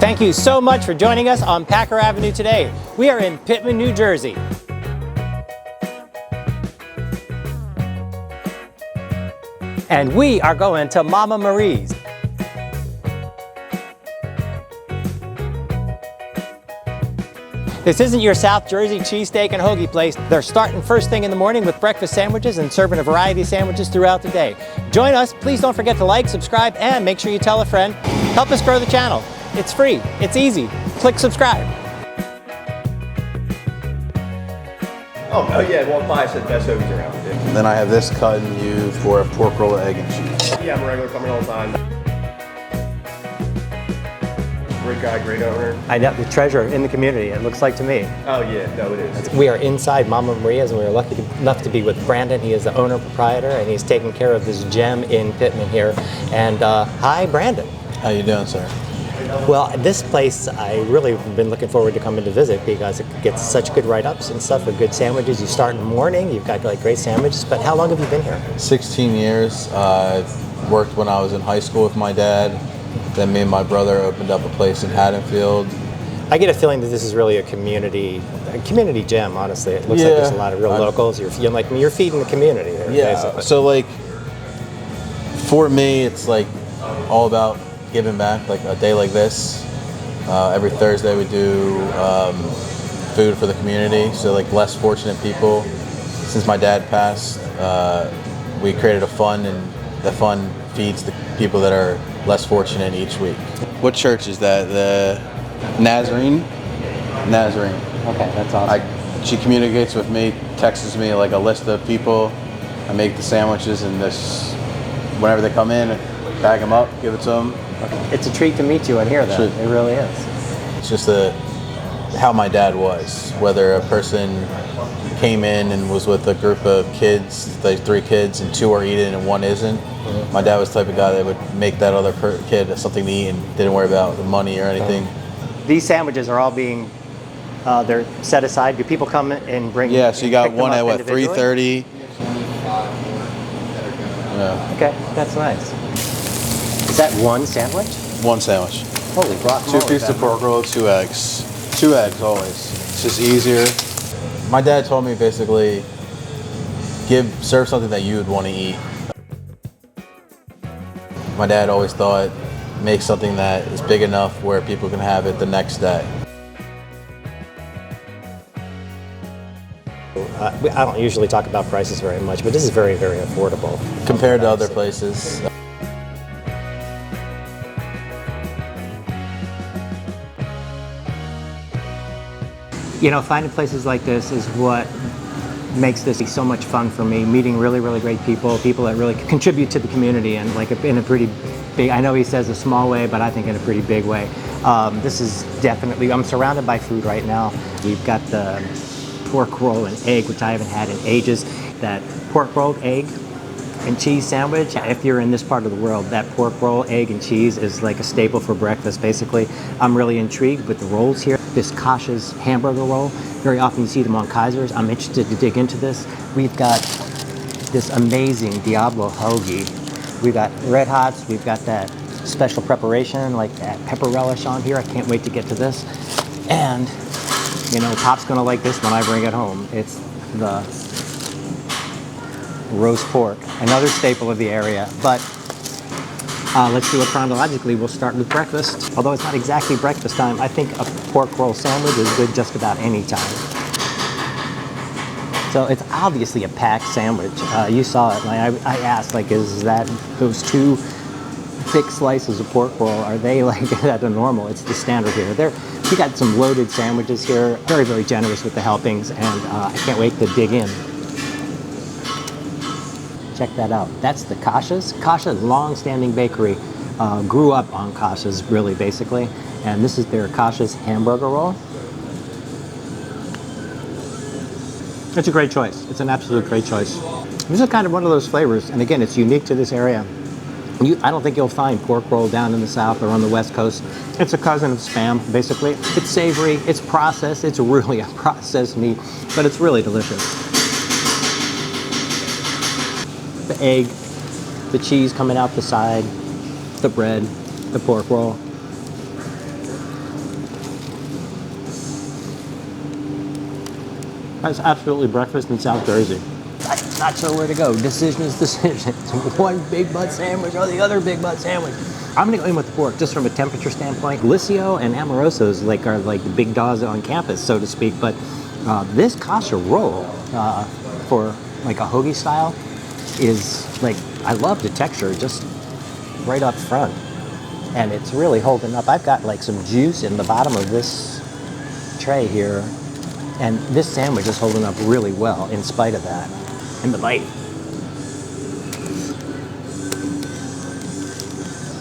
Thank you so much for joining us on Packer Avenue today. We are in Pitman, New Jersey. And we are going to Mama Marie's. This isn't your South Jersey cheesesteak and hoagie place. They're starting first thing in the morning with breakfast sandwiches and serving a variety of sandwiches throughout the day. Join us. Please don't forget to like, subscribe, and make sure you tell a friend. Help us grow the channel. It's free. It's easy. Click subscribe. Oh yeah, one pie said best hoagies around. Yeah. Then I have this cut in you for a pork roll, egg, and cheese. Yeah, I'm a regular, coming all the time. Great guy, great owner. I know, the treasure in the community, it looks like to me. Oh yeah, no it is. We are inside Mama Maria's and we are lucky enough to be with Brandon. He is the owner proprietor and he's taking care of this gem in Pitman here. And hi, Brandon. How you doing, sir? Well, this place I really have been looking forward to coming to visit because it gets such good write-ups and stuff with good sandwiches. You start in the morning, you've got like great sandwiches, but how long have you been here? 16 years. I worked when I was in high school with my dad. Then me and my brother opened up a place in Haddonfield. I get a feeling that this is really a community gem, honestly. It looks like there's a lot of real locals. You're feeding the community there, basically. So like, for me, it's like all about giving back. Like a day like this, every Thursday we do food for the community. So like less fortunate people. Since my dad passed, we created a fund, and the fund feeds the people that are less fortunate each week. What church is that? The Nazarene? Nazarene. Okay, that's awesome. She communicates with me, texts me like a list of people. I make the sandwiches, and this, whenever they come in, bag them up, give it to them. It's a treat to meet you in here, though. It really is. It's just how my dad was. Whether a person came in and was with a group of kids, like 3 kids, and 2 are eating and 1 isn't. Mm-hmm. My dad was the type of guy that would make that other kid something to eat and didn't worry about the money or anything. These sandwiches are all being, they're set aside. Do people come and bring? Yeah, so you got one at what, 3:30? Yeah. Okay, that's nice. Is that one sandwich? 1 sandwich. Holy guacamole. 2 pieces of pork roll, 2 eggs. 2 eggs always. It's just easier. My dad told me basically, serve something that you would want to eat. My dad always thought, make something that is big enough where people can have it the next day. I don't usually talk about prices very much, but this is very, very affordable. Compared to other places. You know, finding places like this is what makes this so much fun for me, meeting really, really great people that really contribute to the community, and like in a pretty big, I know he says a small way, but I think in a pretty big way. This is definitely, I'm surrounded by food right now. We've got the pork roll and egg, which I haven't had in ages. That pork roll, egg, and cheese sandwich. If you're in this part of the world, that pork roll, egg, and cheese is like a staple for breakfast, basically. I'm really intrigued with the rolls here. This Kasha's hamburger roll. Very often you see them on Kaiser's. I'm interested to dig into this. We've got this amazing Diablo hoagie. We've got red hots. We've got that special preparation, like that pepper relish on here. I can't wait to get to this. And, you know, Pop's gonna like this when I bring it home. It's the roast pork, another staple of the area. But let's do it chronologically. We'll start with breakfast. Although it's not exactly breakfast time, I think a pork roll sandwich is good just about any time. So it's obviously a packed sandwich. You saw it. I asked, like, is that those 2 thick slices of pork roll, are they like at a normal? It's the standard here. We got some loaded sandwiches here. Very, very generous with the helpings, and I can't wait to dig in. Check that out. That's the Kasha's. Kasha's long-standing bakery. Grew up on Kasha's, really, basically. And this is their Kasha's hamburger roll. It's a great choice. It's an absolute great choice. This is kind of one of those flavors, and again, it's unique to this area. I don't think you'll find pork roll down in the South or on the West Coast. It's a cousin of Spam, basically. It's savory, it's processed, it's really a processed meat, but it's really delicious. The egg, the cheese coming out the side, the bread, the pork roll. That's absolutely breakfast in South Jersey. I'm not sure where to go. Decision is decision. One big butt sandwich or the other big butt sandwich. I'm gonna go in with the pork just from a temperature standpoint. Licio and Amoroso's are like the big dogs on campus, so to speak. But this kasha roll for like a hoagie style is like, I love the texture just right up front. And it's really holding up. I've got like some juice in the bottom of this tray here. And this sandwich is holding up really well in spite of that. And the bite.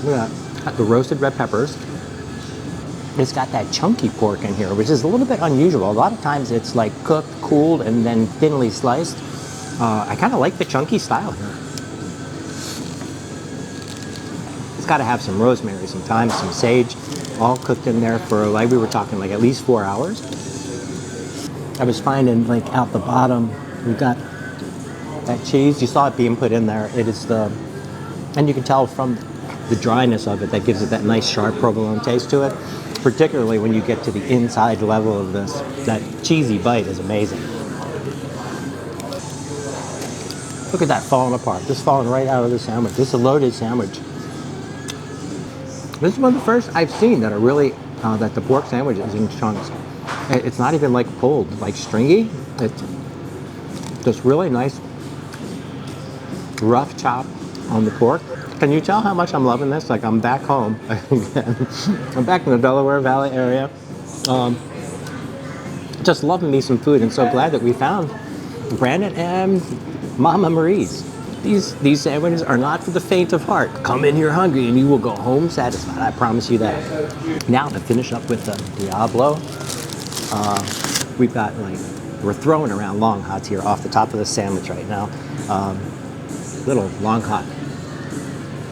Look at that. Got the roasted red peppers. It's got that chunky pork in here, which is a little bit unusual. A lot of times it's like cooked, cooled, and then thinly sliced. I kind of like the chunky style here. It's got to have some rosemary, some thyme, some sage, all cooked in there for, like we were talking, like at least 4 hours. I was finding like out the bottom, we've got that cheese. You saw it being put in there. It is the, and you can tell from the dryness of it that gives it that nice sharp provolone taste to it. Particularly when you get to the inside level of this, that cheesy bite is amazing. Look at that falling apart, just falling right out of the sandwich. This is a loaded sandwich. This is one of the first I've seen that are really, that the pork sandwich is in chunks. It's not even like pulled, like stringy. It's just really nice, rough chop on the pork. Can you tell how much I'm loving this? Like, I'm back home. I'm back in the Delaware Valley area. Just loving me some food, and so glad that we found Brandon and Mama Marie's. These sandwiches are not for the faint of heart. Come in here hungry and you will go home satisfied. I promise you that. Now to finish up with the Diablo, we've got like, we're throwing around long hots here off the top of the sandwich right now. Little long hot.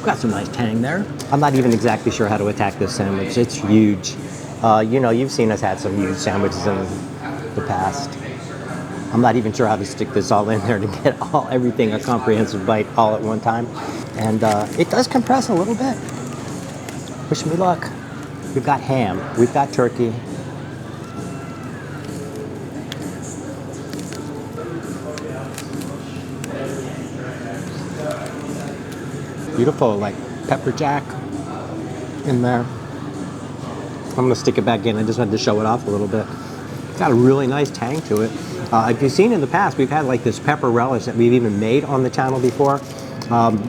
Got some nice tang there. I'm not even exactly sure how to attack this sandwich. It's huge. You know, you've seen us had some huge sandwiches in the past. I'm not even sure how to stick this all in there to get everything a comprehensive bite all at one time. And it does compress a little bit. Wish me luck. We've got ham, we've got turkey. Beautiful, like pepper jack in there. I'm gonna stick it back in. I just wanted to show it off a little bit. It's got a really nice tang to it. If you've seen in the past, we've had like this pepper relish that we've even made on the channel before.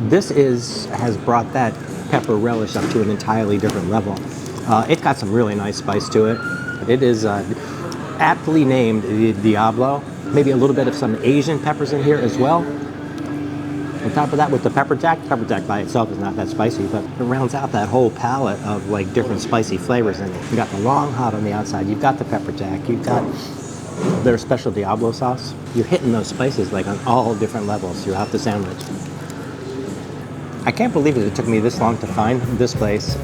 This has brought that pepper relish up to an entirely different level. It's got some really nice spice to it. It is aptly named Diablo. Maybe a little bit of some Asian peppers in here as well. On top of that, with the pepper jack by itself is not that spicy, but it rounds out that whole palette of like different spicy flavors in it. You got the long hot on the outside, you've got the pepper jack, you've got their special Diablo sauce. You're hitting those spices like on all different levels throughout the sandwich. I can't believe it took me this long to find this place.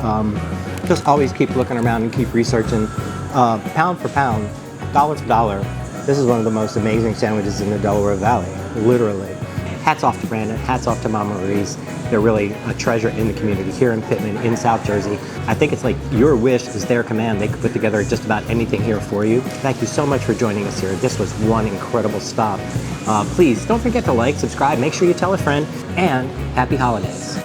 Just always keep looking around and keep researching. Pound for pound, dollar for dollar, this is one of the most amazing sandwiches in the Delaware Valley, literally. Hats off to Brandon, hats off to Mama Marie's. They're really a treasure in the community here in Pitman, in South Jersey. I think it's like your wish is their command. They could put together just about anything here for you. Thank you so much for joining us here. This was one incredible stop. Please don't forget to like, subscribe, make sure you tell a friend, and happy holidays.